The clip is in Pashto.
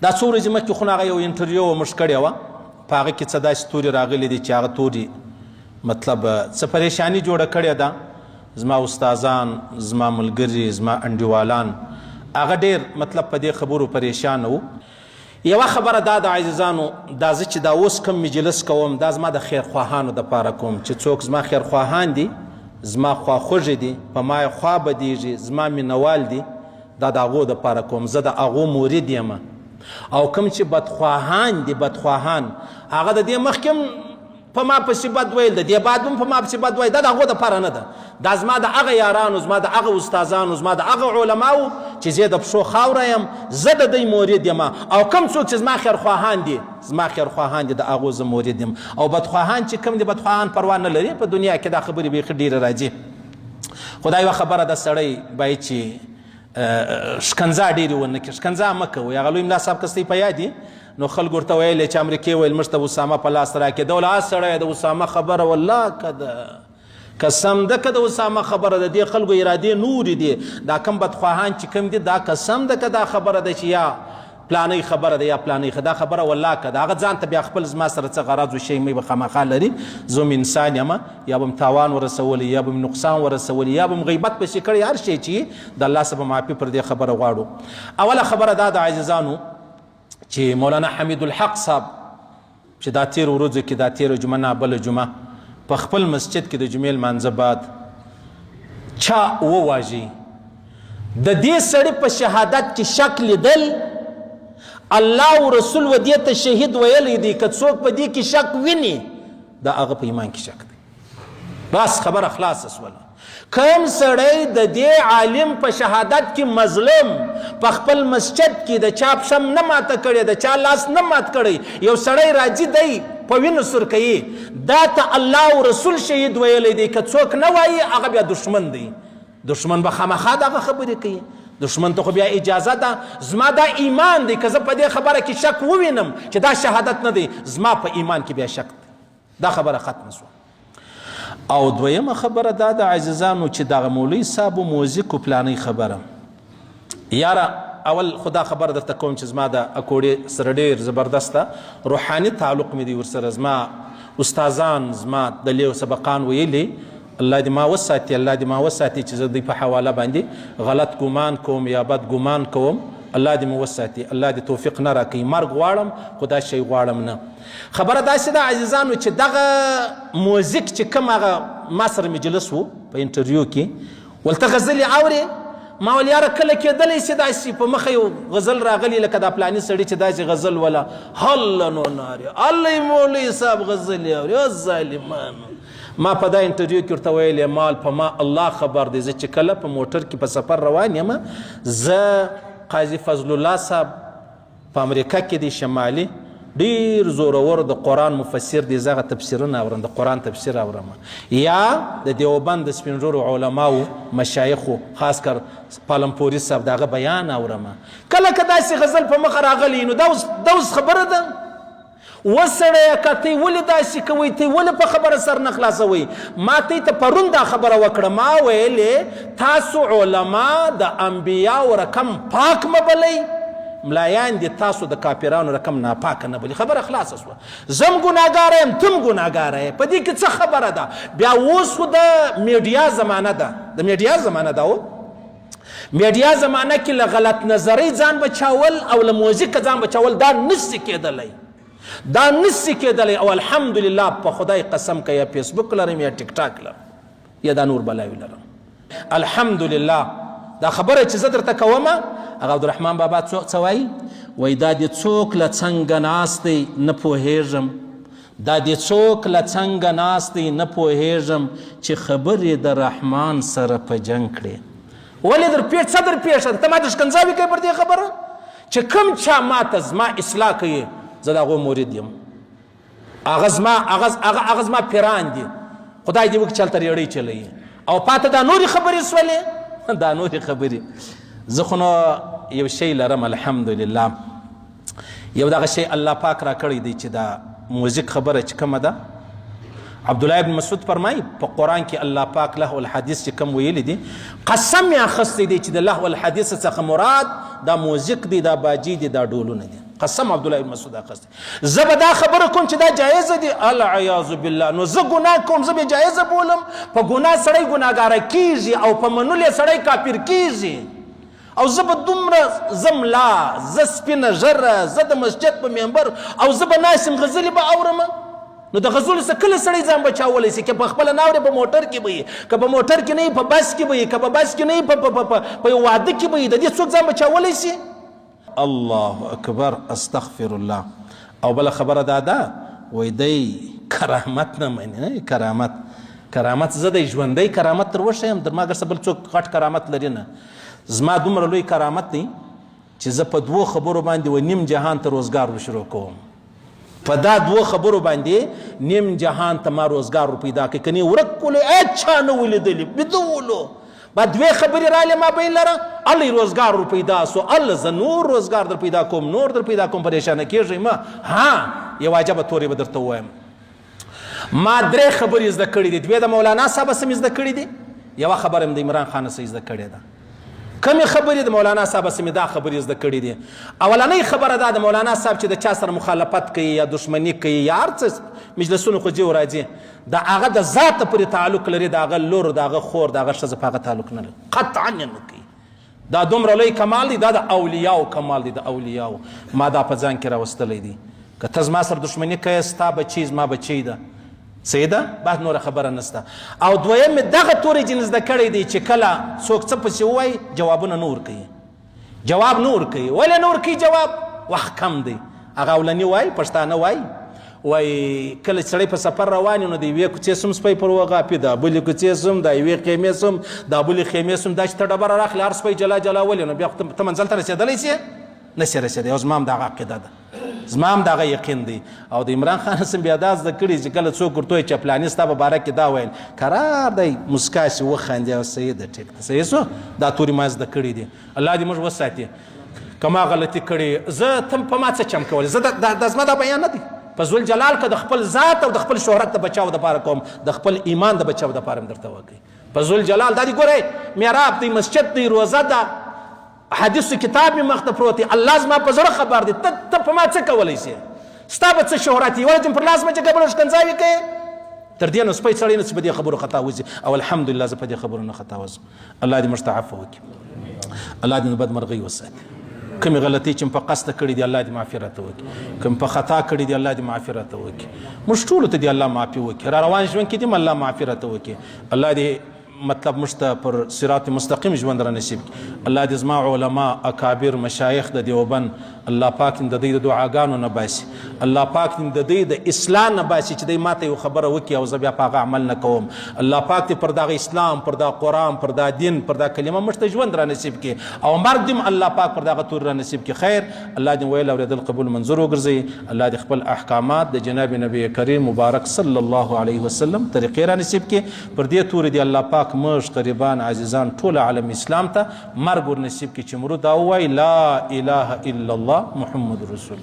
دا څو ورځې مخکې خو هغه یو انټرویو موږ کړې وه په هغه کې څه داسې تورې راغلي دي چې هغه تورې مطلب څه پریشاني جوړه کړې ده زما استادان زما ملګري زما انډیوالان هغه ډېر مطلب په دې خبرو پریشان وو. یوه خبره دا د عزیزانو دا زه چې دا اوس کوم مجلس کوم دا زما د خیرخواهانو دپاره کوم چې څوک زما خیرخواهان دي زما خواخوږي دي په ما یې خوا بدیږي زما مینوال دي دا د هغو دپاره کوم. زه د هغو مورید یم او کوم چې بدخواهان دي بدخواهان هغه د دې مخکې په ما پسې بد ویل د دې بعد هم په ما پسې بد ویل دا د هغو دپاره نه ده. دا زما د هغه یارانو زما د هغه استادانو زما د هغه علماو چې زه د پښو خاوره یم زه د دوی مورید یم او کوم څوک چې زما خیرخواهان دي زما خیرخواهان دي د هغو زه مورید یم او بدخواهان چې کوم دي بدخواهان پروا نه لري په دنیا کې دا خبرې بیخي ډېرې راځي. خو دا یوه خبره ده سړی باید چې شکنځا ډېرې ونه کړي شکنځا مه کوئ. هغه لوی ملا صاحب که ستاسې په یاد دي نو خلکو ورته ویل چې امریکې ویل موږ ته اسامه په لاس راکېده ولا سړی د اسامه خبره والله که ده قسم ده که د اسامه خبره ده دې خلکو ارادې نورې دي دا کم بدخواهان چې کوم دي دا قسم ده که دا خبره ده چې یا پلانۍ خبره ده یا پلانۍ دا خبره والله که ده هغه ځان ته بیا خپل زما سره څه غرض و شی مې به خامخا لري زه هم انسان یم یا به م تاوان ورسولی یا به م نقصان ورسولی یا به م غیبت پسې کړی هر شی چې د الله څخه به معافي پر دې خبره غواړو. اوله خبره دا د عزیزانو چې مولانا حمید الحق صاحب چې دا تېرو ورځو کې دا تېره جمعه نه بله جمعه په خپل مسجد کې د جمعې لمانځه بعد چا وواژي د دې سړي په شهادت کې شک لیدل الله او رسول و دې ته شهید ویلی دی که څوک په دې کې شک ویني دا هغه په ایمان کې شک دی. بس خبره خلاصه سوله. کوم سړی د دې عالم په شهادت کې مظلوم په خپل مسجد کې د چا پښم نه ماته کړی د چا لاس نه مات کړی یو سړی راځي دی په وینو سور کوي دا ته الله او رسول شهید ویلی دی که څوک نه وایي هغه بیا دشمن دی. دشمن به خامخا دغه خبرې کوي دشمن ته خو بیا اجازه ده زما دا ایمان دی که زه په دې خبره کې شک ووینم چې دا شهادت نه دی زما په ایمان کې بیا شک دی. دا خبره ختمه شوه. او دویمه خبره دا د عزیزانو چې دغه مولوي صاحب و موزیک و پلانۍ خبره یاره اول خدا خبر درته کوم چې زما د اکوړې سره ډېر زبردسته روحاني تعلق مې دی ورسره زما استادان زما د لیو سبقان ویلي الله دې ما وساتي الله دې ما وساتي چې زه دوی په حواله باندې غلط ګمان کوم یا بد ګمان کوم الله دې مو وساتي الله دې توفیق نه راکوي مرګ غواړم خو دا شی غواړم نه. خبره داسې ده عزیزانو چې دغه موزیک چې کوم هغه ما سره مجلس و په انټرویو کې ولته غزلې اورې ما ویل یاره کله کېدلی سي داسې په مخه یو غزل راغلی لکه دا پلاني سړي چې داسې غزل ولا هله نو نارې الله مولوي صاحب غزلې اورې او ظالمانو. ما په دا انټرویو کې ورته ویل مال په ما الله خبر دی زه چې کله په موټر کې په سفر روان یم زه قاضي فضل الله صاحب په امریکا کې دی شمالي ډېر زورور د قرآن مفسر دی زه هغه تفسیرونه اورم د قرآن تفسیر اورم یا د دیوبند د سپین ږیرو علماو مشایخو خاص کر پالمپوري صاحب د هغه بیان اورم. کله که داسې غزل په مخه راغلی نو دا اوس خبره ده وسړی که تی ولې داسې کوئ تی ولې په خبره سر نه خلاصوئ. ما تی ته پرون دا خبره وکړه ما ویلې تاسو علما د انبیاو رقم پاک مه بلئ ملایان دي تاسو د کافرانو رقم ناپاکه نه بلي. خبره خلاصه سوه. زم ګناهګاره یم تم ګناهګاره یې په دې کې څه خبره ده. بیا اوس خو د میډیا زمانه ده د میډیا زمانه ده او میډیا زمانه کې له غلط نظرۍ ځان بچاول او له موزیک ځان بچاول دا نشي کېدلی دا نشي کېدلی. او الحمدلله په خدای قسم که یا فیسبوک لرم یا ټیک ټاک لرم یا دا نور بلاوي لرم الحمدلله. دا خبره چې زه درته کومه هغه عبدالرحمن بابا څه وایي وایي دا دې څوک له څنګه ناست دی نه پوهېږم دا دې څوک له څنګه ناست دی نه پوهېږم چې خبرې د رحمان سره په جنګ کړې. ولې څه در پیښه ده ته ماته ښکنځاوې کوې پر دې خبره چې کوم چا ماته زما اصلاح کوي زه د هغو مورید یم هغه زما پیران دي خدای دې وکړي چې هلته ریړۍ چلوي او پاته دا نورې خبرې سولې دا نورې خبرې. زه خو نو یو شی لرم الحمدلله یو دغه شی الله پاک را کړی دی چې دا موزیک خبره چې کومه ده عبدالله ابن مسعود فرمایي په قرآن کې الله پاک لهو الحدیث چې کوم ویلی دي قسم یې اخیستی دی چې د لهو الحدیث څخه مراد دا موزیک دی دا باجي دی دا ډولونه دي قسم عبدالله بن مسعود اخیستی. زه به دا خبره کوم چې دا جایزه دي، العیاذ بالله. نو زه ګناه کوم، زه به جایزه بولم. په ګناه سړی ګناهګاره کیږي او په منلو یې سړی کافر کیږي. او زه به دومره زه ملا، زه سپینه ژره، زه د مسجد په ممبر، او زه به ناست یم غزلې به اورم. نو د غزلو څخه کله سړی ځان بچاولی شي؟ که په خپله ناورې په موټر کې به یي، که په موټر کې نه یي په بس کې به یي، که په بس کې نه یي په یو واده کې به یي. د دې څوک ځان بچاولی شي؟ الله اکبر، استغفر الله. او بله خبره دا ده، وایي دی کرامت نه مني. کرامت زه د ژوندی کرامت تر وښیم، در ما ګرڅه بل څوک غټ کرامت لري نه. زما دومره لوی کرامت دی چې زه په 2 خبرو باندې و نیم جهان ته روزګار شروع کوم. په دا 2 خبرو باندې نیم جهان ته ما روزګار پیدا کړي. کني ورک کولو اچا نه ولیدلی بدولو با 2 خبرې رالی ما بین لره، الله روزګار پیدا سو، الله زه نور روزګار در پیدا کوم، نور در پیدا کوم، پریشانه کیږئ ما. ها یو عجبه تورې به درته ووایم. ما 3 خبرې زده کړي دي. 2 د مولانا صاحب سم زده کړي دي، یوه خبره مې د عمران خان سه زده کړې ده. کمې خبرې د مولانا صاحب سمې دا خبرې زده کړي دي. اولنۍ خبره دا د مولانا صاحب چې د چا سره مخالفت کوي یا دشمني کوي یا هر څه مجلسونو خو جي راځي، د هغه د ذاته پورې تعلق لري، د هغه لور، د هغه خور، د هغه ښځه په هغه تعلق نه لري، قطعا نه کوي. دا دومره لوی کمال دی، دا د اولیاو کمال دی، د اولیاو. ما دا په ځان کې راوستلی دی. که ته زما سره دشمني کوې، ستا بچی زما بچی ده، صحیح ده، بعد نوره خبره نسته. او دویم مې دغه تورې جنس زده کړی دی چې کله څوک څه پسې ووایي جوابونه نه ورکوي، جواب نه ورکوي. ولې نه ورکوي جواب؟ وخت کم دی. هغه اولني وایي، پښتانه وایي کله چې سړی په سفر روان نو د یوې کوڅې سم سپی پر وغاپي، د بلې کوڅې سم، د یوې خیمې سم، د بلې خیمې سم، دا چې ته ډبره راخلې هر سپی جلا جلا ولې، نو بیا ته منزل ته رسېدلی سې نشي رسېدی. او زما هم دغه عقیده ده، زما هم دغه یقین دی. او د عمران خان سم بیا دا زده کړي چې کله څوک ورته وایي چې پلاني ستا په باره کې دا ویل، قرار دی مسکا شي وخاندي او صحیح ده، ټیک ده، صحیح سو. دا تورې ما زده کړي دي. الله دې موږ وساتي. که ما غلطي کړې، زه ته په ما څه چم کولی، زه دا زما دا بیان نه دی. په ذل جلال که د خپل ذات او د خپل شهرت د بچاو دپاره کوم، د خپل ایمان د بچاو دپاره م درته وکړي. په ذل جلال دا دي ګورئ، محراب دی، مسجد دی، روزه ده، حدیثو کتاب مې مخ ته پروت دی، الله زما په زړه خبر دی. ته په ما څه کولی شې؟ ستا به څه شهرت یي؟ ولې پر لاس مچه ګبړه ښکنځاوې کوې؟ تر دې نو سپی سړی نه چې په دې خبرو خطا وځي. او الحمدلله زه په دې خبرو نه خطا وځم. الله دې موږ ته عفو وکړي، الله دې نو بدمرغۍ وساتي. کومې غلطۍ چې په قصده کړي دي الله دې معافي راته وکړي، کوم په خطا کړي دي الله دې معافي راته وکړي. موږ ټولو ته دې الله معافي وکړي، را روان ژوند کې دې الله معافي راته وکړي. الله دې مطلب موږ ته پر صراط مستقیم ژوند را نصیب کړي. الله دې زما علما، اکابر، مشایخ د دیوبند الله پاک دې د دوی د دعاګانو نه باسي، الله پاک دې د دوی د اصلاح نه باسي چې دوی ماته یو خبره وکړي او زه بیا په هغه عمل نه کوم. الله پاک دې پر دغه اسلام، پر دغه قرآن، پر دغه دین، پر دغه کلمه موږ ته ژوند را نصیب کړي او مرګ دې الله پاک پر دغه تور را نصیب کړي. خیر، الله دې ویل اورېدل قبول منظور وګرځوي. الله دې خپل احکامات د جناب نبی کریم مبارک صلی الله علیه وسلم طریقې را نصیب کړي. پر دې تورې دې الله پاک موږ غریبان عزیزان ټول عالم اسلام ته مرګ ور نصیب کړي چې مرو دا ووایي لا اله الا الله محمد رسول